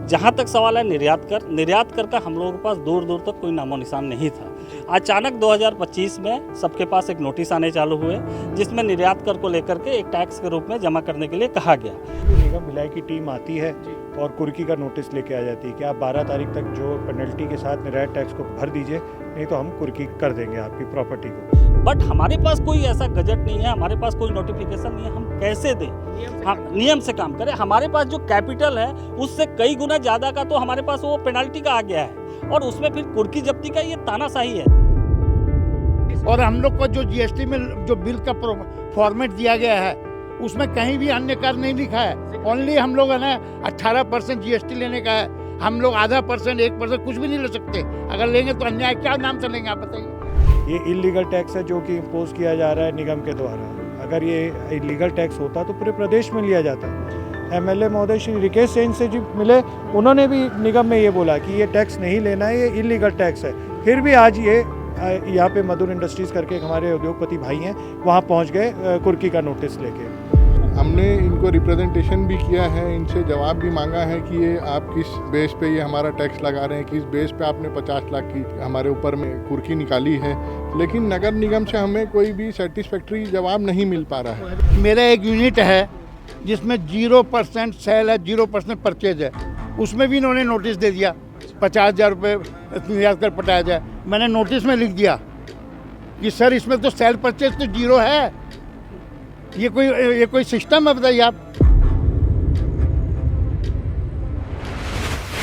जहाँ तक सवाल है निर्यात कर का हम लोगों के पास दूर दूर तक कोई नामो निशान नहीं था। अचानक 2025 में सबके पास एक नोटिस आने चालू हुए जिसमें निर्यात कर को लेकर के एक टैक्स के रूप में जमा करने के लिए कहा गया। निगम भिलाई की टीम आती है और कुर्की का नोटिस लेके आ जाती है कि आप 12 तारीख तक जो पेनल्टी के साथ निर्यात टैक्स को भर दीजिए, नहीं तो हम कुर्की कर देंगे आपकी प्रॉपर्टी को। बट हमारे पास कोई ऐसा गजट नहीं है, हमारे पास कोई नोटिफिकेशन नहीं है, हम कैसे दें? हम नियम से काम करें। हमारे पास जो कैपिटल है उससे कई गुना ज़्यादा का तो हमारे पास वो पेनल्टी का आ गया है और उसमें फिर कुर्की जब्ती का ये तानाशाही है। और हम लोग को जो जीएसटी में जो बिल का फॉर्मेट दिया गया है उसमें कहीं भी अन्य कर नहीं लिखा है। ओनली हम लोग है ना 18% जीएसटी लेने का है। हम लोग आधा % 1% कुछ भी नहीं ले सकते। अगर लेंगे तो अन्याय क्या नाम से लेंगे आप बताइए। ये इलीगल टैक्स है जो कि इम्पोज किया जा रहा है निगम के द्वारा। अगर ये इलीगल टैक्स होता तो पूरे प्रदेश में लिया जाता। एमएलए महोदय श्री रिकेश सेन से जी मिले, उन्होंने भी निगम में ये बोला कि ये टैक्स नहीं लेना है, ये इलीगल टैक्स है। फिर भी आज ये यहाँ पे मधुर इंडस्ट्रीज़ करके हमारे उद्योगपति भाई हैं, वहाँ पहुँच गए कुर्की का नोटिस लेके। हमने इनको रिप्रेजेंटेशन भी किया है, इनसे जवाब भी मांगा है कि ये आप किस बेस पे ये हमारा टैक्स लगा रहे हैं, किस बेस पे आपने 50 लाख की हमारे ऊपर में कुर्की निकाली है। लेकिन नगर निगम से हमें कोई भी सेटिस्फैक्ट्री जवाब नहीं मिल पा रहा है। मेरा एक यूनिट है जिसमें 0% सेल है, 0% परचेज है, उसमें भी इन्होंने नोटिस दे दिया 50,000 रुपये निर्यात कर पटाया जाए। मैंने नोटिस में लिख दिया कि सर इसमें तो सेल परचेज तो 0 है। ये कोई सिस्टम है बताइए आप।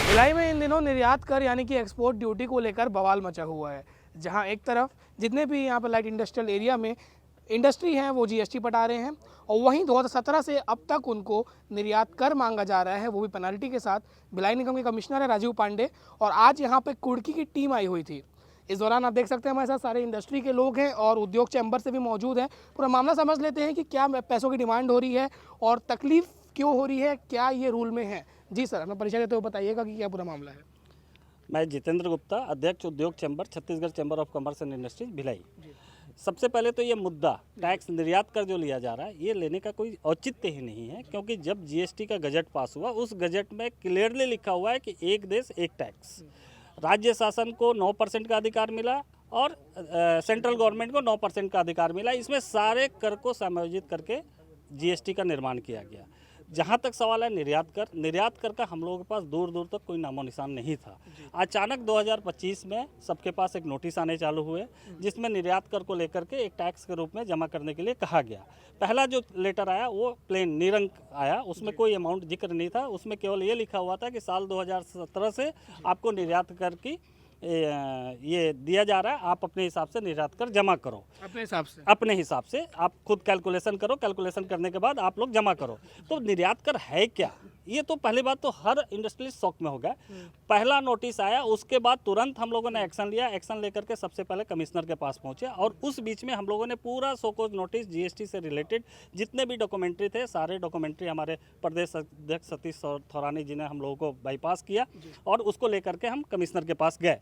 भिलाई में इन दिनों निर्यात कर यानी कि एक्सपोर्ट ड्यूटी को लेकर बवाल मचा हुआ है, जहां एक तरफ जितने भी यहां पर लाइट इंडस्ट्रियल एरिया में इंडस्ट्री हैं वो जीएसटी पटा रहे हैं और वहीं 2017 से अब तक उनको निर्यात कर मांगा जा रहा है, वो भी पेनल्टी के साथ। भिलाई निगम के कमिश्नर है राजीव पांडे और आज यहाँ पे कुर्की की टीम आई हुई थी। इस दौरान आप देख सकते हैं हमारे साथ सारे इंडस्ट्री के लोग हैं और उद्योग चैम्बर से भी मौजूद हैं। पूरा मामला समझ लेते हैं कि क्या पैसों की डिमांड हो रही है और तकलीफ क्यों हो रही है, क्या ये रूल में है। जी सर, अपना परिचय देते हुए बताइएगा कि क्या पूरा मामला है। मैं जितेंद्र गुप्ता, अध्यक्ष उद्योग chamber, Chhattisgarh chamber of commerce and industries Bhilai. सबसे पहले तो ये मुद्दा टैक्स निर्यात कर जो लिया जा रहा है, ये लेने का कोई औचित्य ही नहीं है, क्योंकि जब जीएसटी का गजट पास हुआ उस गजट में क्लियरली लिखा हुआ है कि एक देश एक टैक्स। राज्य शासन को 9% का अधिकार मिला और सेंट्रल गवर्नमेंट को 9% का अधिकार मिला। इसमें सारे कर को समायोजित करके जीएसटी का निर्माण किया गया। जहाँ तक सवाल है निर्यात कर का हम लोगों के पास दूर दूर तक कोई नामो निशान नहीं था। अचानक 2025 में सबके पास एक नोटिस आने चालू हुए जिसमें निर्यात कर को लेकर के एक टैक्स के रूप में जमा करने के लिए कहा गया। पहला जो लेटर आया वो प्लेन निरंक आया, उसमें कोई अमाउंट जिक्र नहीं था। उसमें केवल ये लिखा हुआ था कि साल 2017 से आपको निर्यात कर की ये दिया जा रहा है, आप अपने हिसाब से निर्यात कर जमा करो। अपने हिसाब से आप खुद कैलकुलेशन करो, कैलकुलेशन करने के बाद आप लोग जमा करो। तो निर्यात कर है क्या, ये तो पहली बात तो हर इंडस्ट्रियलिस्ट शॉक में हो गया। पहला नोटिस आया, उसके बाद तुरंत हम लोगों ने एक्शन लिया। एक्शन लेकर के सबसे पहले कमिश्नर के पास पहुंचे और उस बीच में हम लोगों ने पूरा सोकोज नोटिस जीएसटी से रिलेटेड जितने भी डॉक्यूमेंट्री थे, सारे डॉक्यूमेंट्री हमारे प्रदेश अध्यक्ष सतीश थोरानी जी ने हम लोगों को बाईपास किया और उसको लेकर के हम कमिश्नर के पास गए।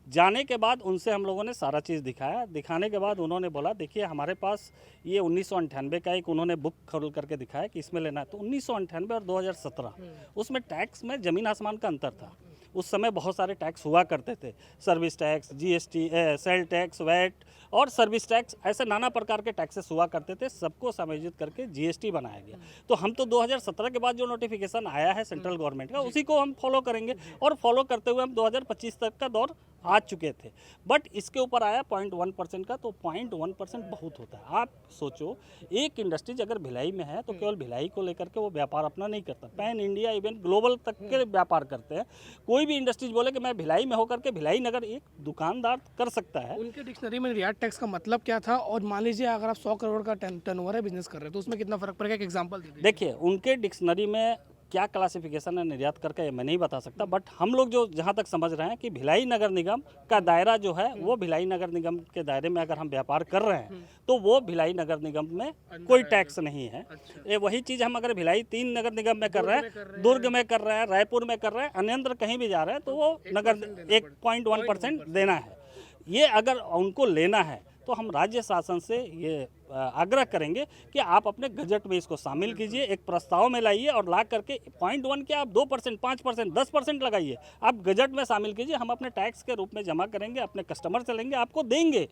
जाने के बाद उनसे हम लोगों ने सारा चीज़ दिखाया। दिखाने के बाद उन्होंने बोला देखिए हमारे पास ये 1998 का एक उन्होंने बुक खोल करके दिखाया कि इसमें लेना है। तो 1998 और 2017 उसमें टैक्स में ज़मीन आसमान का अंतर था। उस समय बहुत सारे टैक्स हुआ करते थे, service tax, GST, sale tax, VAT और सर्विस टैक्स, ऐसे नाना प्रकार के टैक्सेस हुआ करते थे। सबको समायोजित करके जीएसटी बनाया गया। तो हम तो 2017 के बाद जो नोटिफिकेशन आया है सेंट्रल गवर्नमेंट का, उसी को हम फॉलो करेंगे और फॉलो करते हुए हम 2025 तक का दौर आ चुके थे। बट इसके ऊपर आया 0.1% का, तो 0.1% बहुत होता है। आप सोचो एक इंडस्ट्रीज अगर भिलाई में है तो केवल भिलाई को लेकर के वो व्यापार अपना नहीं करता, पैन इंडिया इवन ग्लोबल तक के व्यापार करते हैं। कोई भी इंडस्ट्रीज बोले कि मैं भिलाई में होकर के भिलाई नगर एक दुकानदार कर सकता है। उनके डिक्शनरी में निर्यात टैक्स का मतलब क्या था, और मान लीजिए अगर आप 100 करोड़ का टर्नओवर है बिजनेस कर रहे हैं तो उसमें कितना फर्क पड़ेगा, एक एग्जांपल दे दीजिए। देखिए उनके डिक्शनरी में क्या क्लासिफिकेशन है निर्यात कर का, मैं नहीं बता सकता। बट हम लोग जो जहाँ तक समझ रहे हैं कि भिलाई नगर निगम का दायरा जो है वो भिलाई नगर निगम के दायरे में अगर हम व्यापार कर रहे हैं तो वो भिलाई नगर निगम में कोई टैक्स नहीं है। ये वही चीज़ हम अगर भिलाई 3 नगर निगम में कर रहे हैं, दुर्ग में कर रहे हैं, रायपुर में कर रहे हैं, अन्यत्र कहीं भी जा रहे हैं तो वो नगर 1.1% देना है। ये अगर उनको लेना है तो हम राज्य शासन से ये आग्रह करेंगे कि आप अपने बजट में इसको शामिल कीजिए, एक प्रस्ताव में लाइए और ला करके 0.1 के आप 2%, 5%, 10% लगाइए, आप बजट में शामिल कीजिए। हम अपने टैक्स के रूप में जमा करेंगे, अपने कस्टमर से लेंगे, आपको देंगे।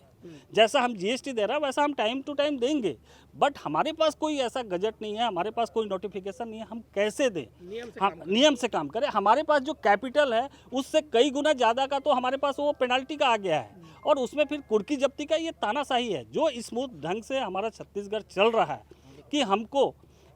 जैसा हम जीएसटी दे रहा है वैसा हम टाइम टू टाइम देंगे। बट हमारे पास कोई ऐसा गजट नहीं है, हमारे पास कोई नोटिफिकेशन नहीं है, हम कैसे दें? हम नियम से काम करें। हमारे पास जो कैपिटल है उससे कई गुना ज़्यादा का तो हमारे पास वो पेनल्टी का आ गया है, और उसमें फिर कुर्की जब्ती का ये तानाशाही है। जो स्मूथ ढंग से हमारा छत्तीसगढ़ चल रहा है कि हमको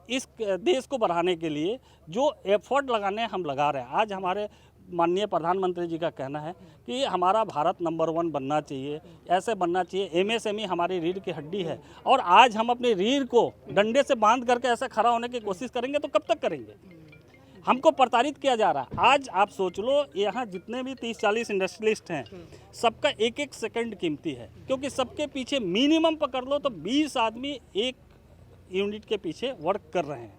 इस देश को बढ़ाने के लिए जो एफर्ट लगाने हम लगा रहे हैं। आज हमारे माननीय प्रधानमंत्री जी का कहना है कि हमारा भारत नंबर 1 बनना चाहिए, ऐसे बनना चाहिए। एमएसएमई हमारी रीढ़ की हड्डी है, और आज हम अपनी रीढ़ को डंडे से बांध करके ऐसे खड़ा होने की कोशिश करेंगे तो कब तक करेंगे? हमको प्रताड़ित किया जा रहा है। आज आप सोच लो, यहाँ जितने भी 30-40 इंडस्ट्रियलिस्ट हैं, सबका एक एक सेकंड कीमती है, क्योंकि सबके पीछे मिनिमम पकड़ लो तो 20 आदमी एक यूनिट के पीछे वर्क कर रहे हैं,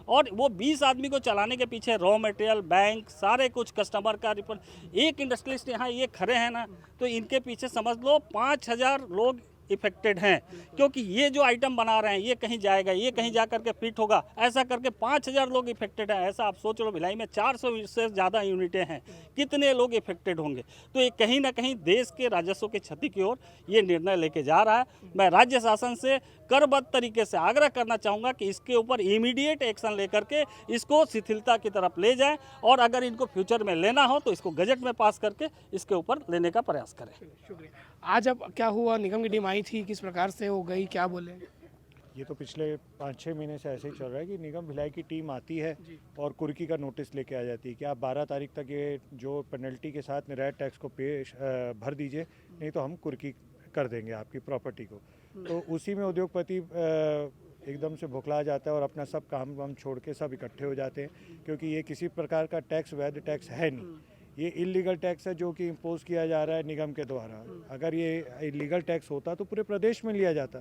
और वो 20 आदमी को चलाने के पीछे रॉ मटेरियल, बैंक, सारे कुछ कस्टमर का रिपोर्ट। एक इंडस्ट्रियलिस्ट यहाँ ये खड़े हैं ना, तो इनके पीछे समझ लो 5000 लोग इफेक्टेड हैं, क्योंकि ये जो आइटम बना रहे हैं ये कहीं जाएगा, ये कहीं जा करके फिट होगा, ऐसा करके 5000 लोग इफेक्टेड हैं। ऐसा आप सोच लो, भिलाई में 400 से ज़्यादा यूनिटें हैं, कितने लोग इफेक्टेड होंगे? तो ये कहीं ना कहीं देश के राजस्व की क्षति की ओर ये निर्णय लेके जा रहा है। मैं राज्य शासन से करबद्ध तरीके से आग्रह करना चाहूँगा कि इसके ऊपर इमीडिएट एक्शन लेकर के इसको शिथिलता की तरफ ले जाएं, और अगर इनको फ्यूचर में लेना हो तो इसको गजट में पास करके इसके ऊपर लेने का प्रयास करें। शुक्रिया। आज अब क्या हुआ, निगम की टीम आई थी, किस प्रकार से हो गई, क्या बोले? ये तो पिछले 5-6 महीने से ऐसे ही चल रहा है कि निगम भिलाई की टीम आती है और कुर्की का नोटिस लेके आ जाती है कि आप 12 तारीख तक ये जो पेनल्टी के साथ निर्यात टैक्स को भर दीजिए, नहीं तो हम कुर्की कर देंगे आपकी प्रॉपर्टी को। तो उसी में उद्योगपति एकदम से भुखला जाता है और अपना सब काम वाम छोड़ के सब इकट्ठे हो जाते हैं, क्योंकि ये किसी प्रकार का टैक्स वैध टैक्स है नहीं, ये इलीगल टैक्स है जो कि इम्पोज किया जा रहा है निगम के द्वारा। अगर ये इलीगल टैक्स होता तो पूरे प्रदेश में लिया जाता।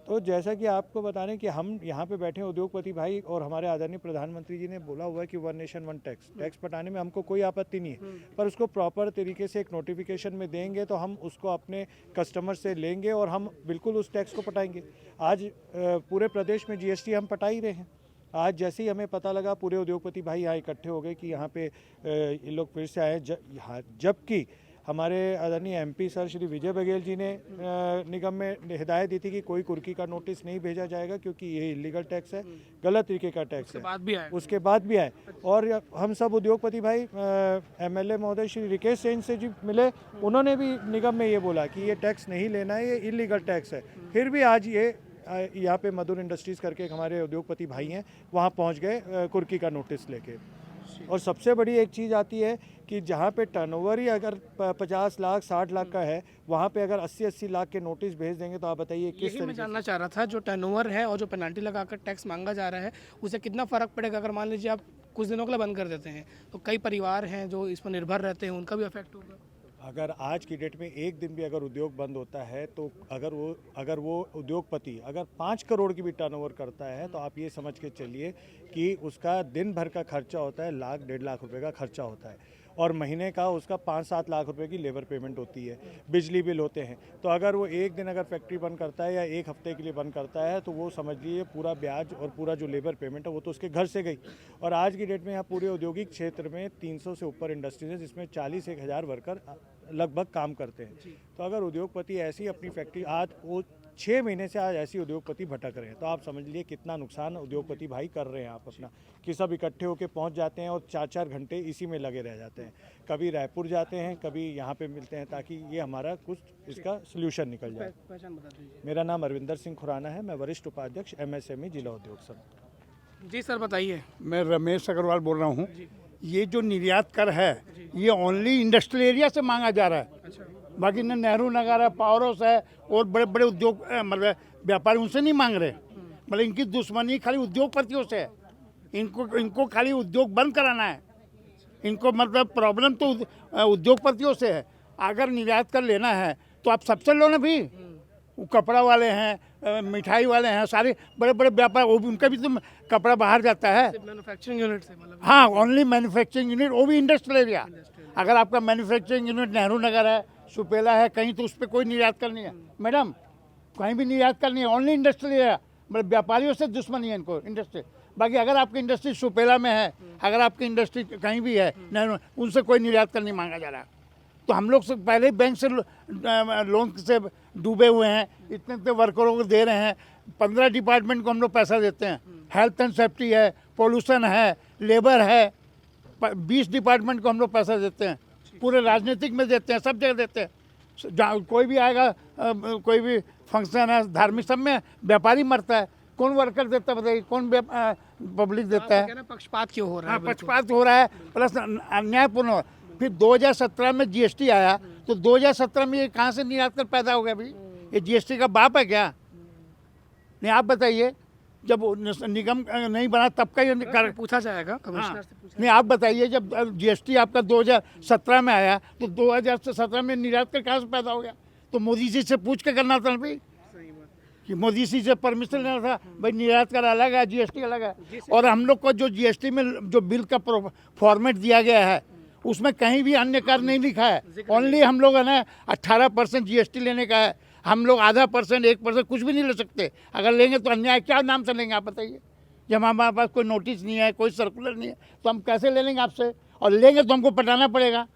तो जैसा कि आपको बता रहे कि हम यहाँ पे बैठे हैं उद्योगपति भाई, और हमारे आदरणीय प्रधानमंत्री जी ने बोला हुआ है कि 1 नेशन 1 टैक्स पटाने में हमको कोई आपत्ति नहीं है, पर उसको प्रॉपर तरीके से एक नोटिफिकेशन में देंगे तो हम उसको अपने कस्टमर से लेंगे और हम बिल्कुल उस टैक्स को पटाएंगे। आज पूरे प्रदेश में जीएसटी हम पटा ही रहे हैं। आज जैसे ही हमें पता लगा, पूरे उद्योगपति भाई यहाँ इकट्ठे हो गए कि यहाँ पे ये लोग फिर से आए, जबकि हमारे आदरणीय एमपी सर श्री विजय बघेल जी ने निगम में हिदायत दी थी कि कोई कुर्की का नोटिस नहीं भेजा जाएगा, क्योंकि ये इलीगल टैक्स है, गलत तरीके का टैक्स है। उसके बाद भी आए और हम सब उद्योगपति भाई एमएलए महोदय श्री रिकेश सेन से जी मिले, उन्होंने भी निगम में ये बोला कि ये टैक्स नहीं लेना है, ये इलीगल टैक्स है। फिर भी आज ये यहाँ पे मधुर इंडस्ट्रीज़ करके एक हमारे उद्योगपति भाई हैं, वहाँ पहुँच गए कुर्की का नोटिस लेके। और सबसे बड़ी एक चीज़ आती है कि जहाँ पे टर्नओवर ही अगर 50 लाख 60 लाख का है, वहाँ पे अगर 80-80 लाख के नोटिस भेज देंगे तो आप बताइए किस तरीके। मैं जानना चाह रहा था, जो टर्नओवर है और जो पेनल्टी लगाकर टैक्स मांगा जा रहा है, उसे कितना फ़र्क पड़ेगा? अगर मान लीजिए आप कुछ दिनों के लिए बंद कर देते हैं तो कई परिवार हैं जो इस पर निर्भर रहते हैं, उनका भी इफेक्ट होगा। अगर आज की डेट में एक दिन भी अगर उद्योग बंद होता है तो अगर वो उद्योगपति अगर 5 करोड़ की भी टर्नओवर करता है तो आप ये समझ के चलिए कि उसका दिन भर का खर्चा होता है 1-1.5 लाख रुपए का खर्चा होता है, और महीने का उसका 5-7 लाख रुपए की लेबर पेमेंट होती है, बिजली बिल होते हैं। तो अगर वो एक दिन अगर फैक्ट्री बंद करता है या एक हफ्ते के लिए बंद करता है तो वो समझ लीजिए पूरा ब्याज और पूरा जो लेबर पेमेंट है वो तो उसके घर से गई। और आज की डेट में यहाँ पूरे औद्योगिक क्षेत्र में 300 से ऊपर इंडस्ट्रीज है, जिसमें 40-1,000 वर्कर लगभग काम करते हैं। तो अगर उद्योगपति ऐसी अपनी फैक्ट्री आज वो 6 महीने से आज ऐसी उद्योगपति भटक रहे हैं, तो आप समझ लीजिए कितना नुकसान उद्योगपति भाई कर रहे हैं आप अपना, कि सब इकट्ठे होकर पहुंच जाते हैं और 4-4 घंटे इसी में लगे रह जाते हैं। कभी रायपुर जाते हैं, कभी यहाँ पे मिलते हैं, ताकि ये हमारा कुछ इसका सोल्यूशन निकल जाए। पहचान बता दीजिए। मेरा नाम अरविंदर सिंह खुराना है, मैं वरिष्ठ उपाध्यक्ष MSME जिला उद्योग संघ। जी सर बताइए। मैं रमेश अग्रवाल बोल रहा हूँ। ये जो निर्यात कर है ये ओनली इंडस्ट्रियल एरिया से मांगा जा रहा है, बाकी न नेहरू नगर है, पावरोस है और बड़े बड़े उद्योग मतलब व्यापारी उनसे नहीं मांग रहे। मतलब इनकी दुश्मनी खाली उद्योगपतियों से है, इनको खाली उद्योग बंद कराना है। इनको मतलब प्रॉब्लम तो उद्योगपतियों से है। अगर निर्यात कर लेना है तो आप सबसे लो ना भी, कपड़ा वाले हैं, मिठाई वाले हैं, सारे बड़े बड़े व्यापार, वो भी उनका भी तो कपड़ा बाहर जाता है। मैन्युफैक्चरिंग यूनिट से मतलब? हाँ, ओनली मैन्युफैक्चरिंग यूनिट, वो भी इंडस्ट्रियल एरिया। अगर आपका मैन्युफैक्चरिंग यूनिट नेहरू नगर है, सुपेला है कहीं, तो उस पर कोई निर्यात करनी है। मैडम कहीं भी निर्यात करनी है, ओनली इंडस्ट्रियल एरिया, मतलब व्यापारियों से दुश्मनी है इनको इंडस्ट्री। बाकी अगर आपकी इंडस्ट्री सुपेला में है, अगर आपकी इंडस्ट्री कहीं भी है, नहीं उनसे कोई निर्यात कर नहीं मांगा जा रहा। तो हम लोग से पहले ही बैंक से लोन से डूबे हुए हैं, इतने इतने वर्करों को दे रहे हैं, 15 डिपार्टमेंट को हम लोग पैसा देते हैं, हेल्थ एंड सेफ्टी है, पोल्यूशन है, लेबर है, 20 डिपार्टमेंट को हम लोग पैसा देते हैं, पूरे राजनीतिक में देते हैं, सब जगह देते हैं। जहाँ कोई भी आएगा, कोई भी फंक्शन है, धार्मिक, सब में व्यापारी मरता है, कौन वर्कर देता है बताइए, कौन पब्लिक देता है? कहना पक्षपात क्यों हो रहा है? हाँ, पक्षपात हो रहा है, प्लस अन्यायपूर्ण। फिर 2017 में जीएसटी आया, तो 2017 में ये कहाँ से निर्यात कर पैदा हो गया भाई? ये जीएसटी का बाप है क्या? नहीं, आप बताइए, जब निगम नहीं बना तब का ये पूछा जाएगा कमिश्नर से पूछा। नहीं, आप बताइए, जब जीएसटी आपका 2017 में आया तो 2017 में निर्यात कर कहाँ से पैदा हो गया? तो मोदी जी से पूछ के करना था भाई, कि मोदी जी से परमिशन लेना था भाई, निर्यात कर अलग है, जीएसटी अलग है। और हम लोग को जो जीएसटी में जो बिल का फॉर्मेट दिया गया है, उसमें कहीं भी अन्य कर नहीं लिखा है, ओनली हम लोग है ना 18% जीएसटी लेने का है। हम लोग आधा %, 1% कुछ भी नहीं ले सकते। अगर लेंगे तो अन्याय क्या नाम से लेंगे आप बताइए? जब हमारे पास कोई नोटिस नहीं है, कोई सर्कुलर नहीं है, तो हम कैसे ले लेंगे आपसे? और लेंगे तो हमको पटाना पड़ेगा।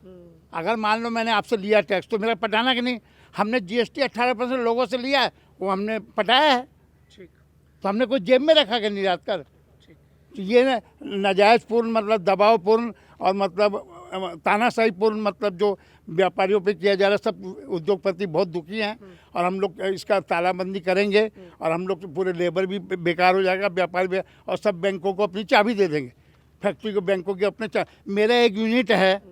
अगर मान लो मैंने आपसे लिया टैक्स, तो मेरा पटाना कि नहीं? हमने जीएसटी 18% लोगों से लिया है, वो हमने पटाया है, तो हमने कोई जेब में रखा क्या निर्यात कर? तो ये नाजायज़ पूर्ण, मतलब दबावपूर्ण और मतलब तानाशाहीपूर्ण, मतलब जो व्यापारियों पे किया जा रहा है, सब उद्योगपति बहुत दुखी हैं। और हम लोग इसका तालाबंदी करेंगे, और हम लोग पूरे लेबर भी बेकार हो जाएगा, व्यापारी भी, और सब बैंकों को अपनी चाबी दे देंगे, फैक्ट्री को, बैंकों की अपने मेरा एक यूनिट है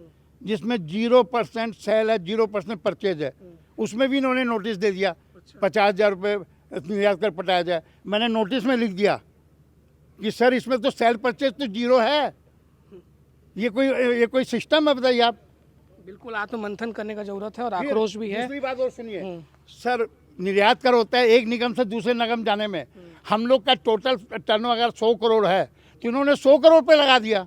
जिसमें 0% सेल है, 0% परचेज है, उसमें भी इन्होंने नोटिस दे दिया 50,000 रुपये निर्यात कर पटाया जाए। मैंने नोटिस में लिख दिया कि सर इसमें तो सेल परचेज तो 0 है। ये कोई सिस्टम है बताइए आप? बिल्कुल आत्ममंथन करने का जरूरत है, और आक्रोश भी है। दूसरी बात और सुनिए सर, निर्यात कर होता है एक निगम से दूसरे निगम जाने में। हम लोग का टोटल टर्नओवर अगर 100 करोड़ है, तो इन्होंने 100 करोड़ पे लगा दिया।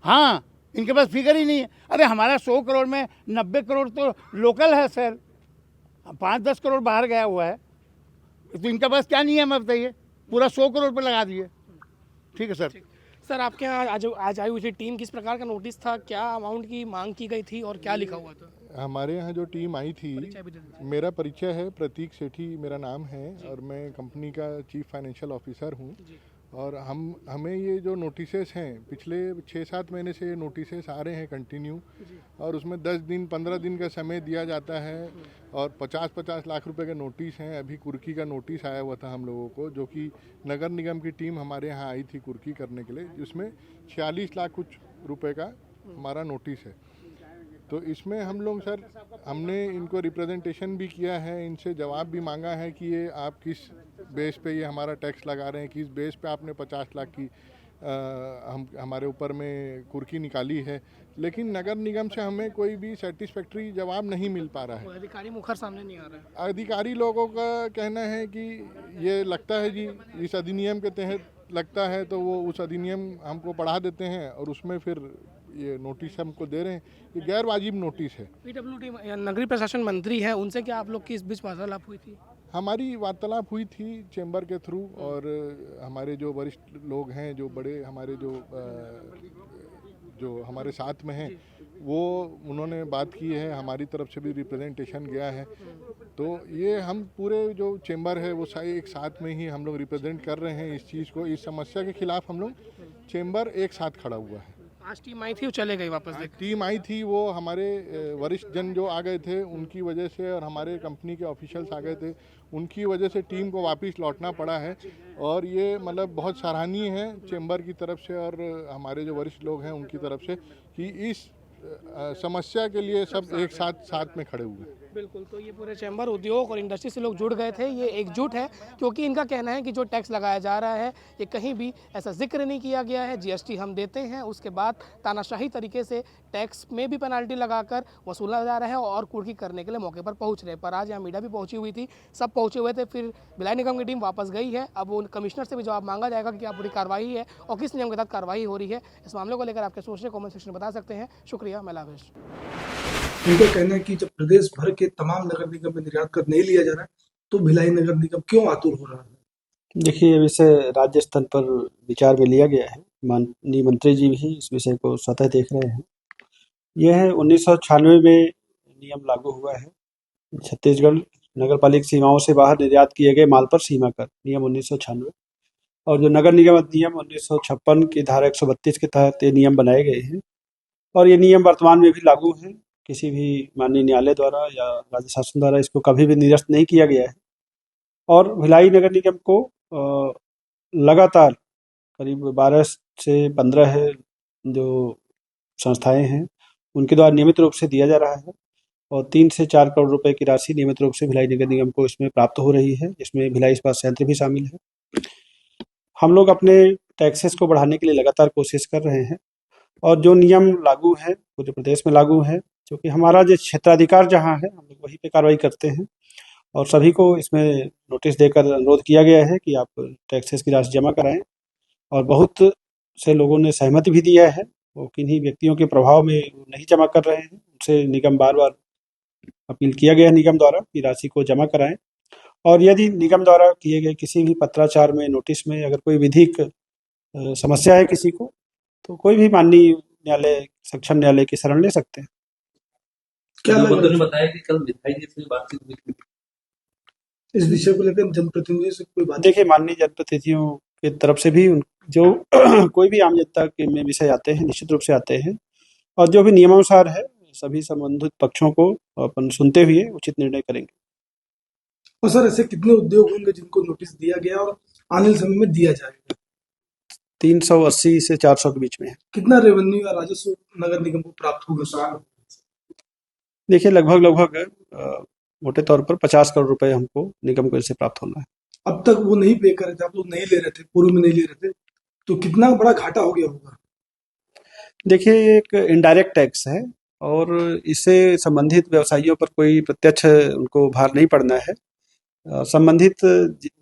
हाँ, इनके पास फिगर ही नहीं है। अरे हमारा 100 करोड़ में 90 करोड़ तो लोकल है सर, 5-10 करोड़ बाहर गया हुआ है, तो इनके पास क्या नहीं है मैं बताइए? पूरा 100 करोड़ पे लगा दिए। ठीक है सर। सर, आपके यहाँ आज आई हुई थी टीम, किस प्रकार का नोटिस था, क्या अमाउंट की मांग की गई थी और क्या लिखा हुआ था? हमारे यहाँ जो टीम आई थी, मेरा परिचय है, प्रतीक सेठी मेरा नाम है, और मैं कंपनी का चीफ फाइनेंशियल ऑफिसर हूँ। और हमें ये जो नोटिसेस हैं, पिछले 6-7 महीने से ये नोटिसेस आ रहे हैं कंटिन्यू, और उसमें 10 दिन 15 दिन का समय दिया जाता है, और 50-50 लाख रुपए के नोटिस हैं। अभी कुर्की का नोटिस आया हुआ था हम लोगों को, जो कि नगर निगम की टीम हमारे यहाँ आई थी कुर्की करने के लिए, जिसमें 46 लाख कुछ रुपए का हमारा नोटिस है। तो इसमें हम लोग सर, हमने इनको रिप्रेजेंटेशन भी किया है, इनसे जवाब भी मांगा है कि ये आप किस बेस पे ये हमारा टैक्स लगा रहे हैं, किस बेस पे आपने 50 लाख की हमारे ऊपर में कुर्की निकाली है। लेकिन नगर निगम से हमें कोई भी सेटिस्फैक्ट्री जवाब नहीं मिल पा रहा है। अधिकारी मुखर सामने नहीं आ रहा है। अधिकारी लोगों का कहना है कि ये लगता है जी, इस अधिनियम के तहत लगता है, तो वो उस अधिनियम हमको पढ़ा देते हैं, और उसमें फिर ये नोटिस हमको दे रहे हैं। ये गैर वाजिब नोटिस है। पीडब्ल्यूडी नगरीय प्रशासन मंत्री है, उनसे क्या आप लोग की इस बीच वार्तालाप हुई थी? हमारी वार्तालाप हुई थी चैम्बर के थ्रू, और हमारे जो वरिष्ठ लोग हैं, जो बड़े हमारे जो हमारे साथ में हैं, वो उन्होंने बात की है, हमारी तरफ से भी रिप्रेजेंटेशन गया है। तो ये हम पूरे जो चैम्बर है वो एक साथ में ही हम लोग रिप्रेजेंट कर रहे हैं इस चीज़ को, इस समस्या के खिलाफ हम लोग चैम्बर एक साथ खड़ा हुआ है। आज टीम आई थी, वो चले गई वापस? टीम आई थी, वो हमारे वरिष्ठ जन जो आ गए थे उनकी वजह से, और हमारे कंपनी के ऑफिशियल्स आ गए थे, उनकी वजह से टीम को वापस लौटना पड़ा है। और ये मतलब बहुत सराहनीय है चैम्बर की तरफ से और हमारे जो वरिष्ठ लोग हैं उनकी तरफ से, कि इस समस्या के लिए सब एक साथ में खड़े हुए हैं। बिल्कुल, तो ये पूरे चैम्बर, उद्योग और इंडस्ट्री से लोग जुड़ गए थे, ये एकजुट है, क्योंकि इनका कहना है कि जो टैक्स लगाया जा रहा है ये कहीं भी ऐसा जिक्र नहीं किया गया है। जीएसटी हम देते हैं, उसके बाद तानाशाही तरीके से टैक्स में भी पेनाल्टी लगाकर वसूला जा रहा है, और कुर्की करने के लिए मौके पर पहुंच रहे हैं। पर आज यहाँ मीडिया भी पहुंची हुई थी, सब पहुंचे हुए थे, फिर भिलाई निगम की टीम वापस गई है। अब उन कमिश्नर से भी जवाब मांगा जाएगा कि क्या पूरी कार्रवाई है और किस नियम के तहत कार्रवाई हो रही है। इस मामले को लेकर आपके सोचने कमेंट सेक्शन में बता सकते हैं। शुक्रिया, मैं लावेश। इनका कहना है कि जब प्रदेश भर के तमाम नगर निगम में निर्यात कर नहीं लिया जा रहा है, तो भिलाई नगर निगम क्यों आतुर हो रहा है? देखिए, ये विषय राज्य स्तर पर विचार में लिया गया है। माननीय मंत्री जी भी इस विषय को स्वतः देख रहे हैं। यह 1996 में नियम लागू हुआ है। छत्तीसगढ़ नगर पालिक सीमाओं से बाहर निर्यात किए गए माल पर सीमा कर नियम 1996 और जो नगर निगम अधिनियम 1956 की धारा 132 के तहत ये नियम बनाए गए हैं और ये नियम वर्तमान में भी लागू हैं। किसी भी माननीय न्यायालय द्वारा या राज्य शासन द्वारा इसको कभी भी निरस्त नहीं किया गया है और भिलाई नगर निगम को लगातार करीब 12 से 15 है जो संस्थाएं हैं उनके द्वारा नियमित रूप से दिया जा रहा है और 3 से 4 करोड़ रुपए की राशि नियमित रूप से भिलाई नगर निगम को इसमें प्राप्त हो रही है, जिसमें भिलाई इस्पात संयंत्र भी शामिल है। हम लोग अपने टैक्सेस को बढ़ाने के लिए लगातार कोशिश कर रहे हैं और जो नियम लागू है पूरे प्रदेश में लागू है, क्योंकि हमारा जो क्षेत्राधिकार जहाँ है हम लोग वहीं पे कार्रवाई करते हैं और सभी को इसमें नोटिस देकर अनुरोध किया गया है कि आप टैक्सेस की राशि जमा कराएं और बहुत से लोगों ने सहमति भी दिया है। वो किन्हीं व्यक्तियों के प्रभाव में नहीं जमा कर रहे हैं, उनसे निगम बार बार अपील किया गया है निगम द्वारा कि राशि को जमा कराएं और यदि निगम द्वारा किए गए किसी भी पत्राचार में नोटिस में अगर कोई विधिक समस्या है किसी को तो कोई भी माननीय न्यायालय सक्षम न्यायालय की शरण ले सकते हैं। क्या लग रहा है? बताया कि कल विधायक जी से बातचीत हुई थी इस विषय को लेकर जनप्रतिनिधियों से कोई बात? देखिए, माननीय जनप्रतिनिधियों की तरफ से भी जो कोई भी आम जनता के में विषय आते हैं निश्चित रूप से आते हैं और जो भी नियमानुसार है सभी संबंधित पक्षों को अपन सुनते हुए उचित निर्णय करेंगे। और सर ऐसे कितने उद्योग होंगे जिनको नोटिस दिया गया और आने वाले समय में दिया जाएगा? 380 से 400 के बीच में है। कितना रेवेन्यू या राजस्व नगर निगम को प्राप्त होगा साल? देखिए, लगभग मोटे तौर पर 50 करोड़ रुपए हमको निगम को इससे प्राप्त होना है। अब तक वो नहीं पे कर रहे थे, आप लोग नहीं ले रहे थे, पूर्व में नहीं ले रहे थे, तो कितना बड़ा घाटा हो गया होगा? देखिए, ये एक इनडायरेक्ट टैक्स है और इससे संबंधित व्यवसायियों पर कोई प्रत्यक्ष उनको भार नहीं पड़ना है। संबंधित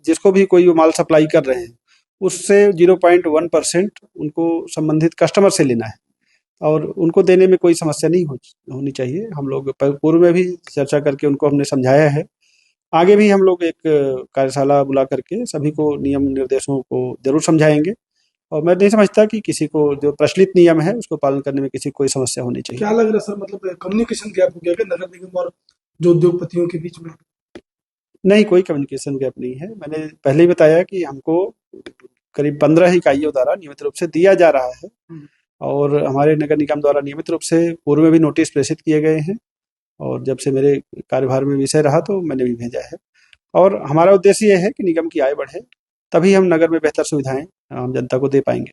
जिसको भी कोई वो माल सप्लाई कर रहे हैं उससे 0.1% उनको संबंधित कस्टमर से लेना है और उनको देने में कोई समस्या नहीं होनी चाहिए। हम लोग पूर्व में भी चर्चा करके उनको हमने समझाया है। आगे भी हम लोग एक कार्यशाला बुला करके सभी को नियम निर्देशों को जरूर समझाएंगे और मैं नहीं समझता कि किसी को जो प्रचलित नियम है उसको पालन करने में किसी को कोई समस्या होनी चाहिए। क्या लग रहा है सर, मतलब कम्युनिकेशन गैप हो गया क्या नगर निगम और जो उद्योगपतियों के बीच में? नहीं, कोई कम्युनिकेशन गैप नहीं है। मैंने पहले ही बताया कि हमको करीब 15 इकाइयों द्वारा नियमित रूप से दिया जा रहा है और हमारे नगर निगम द्वारा नियमित रूप से पूर्व में भी नोटिस प्रेषित किए गए हैं और जब से मेरे कार्यभार में विषय रहा तो मैंने भी भेजा है और हमारा उद्देश्य ये है कि निगम की आय बढ़े, तभी हम नगर में बेहतर सुविधाएं आम जनता को दे पाएंगे।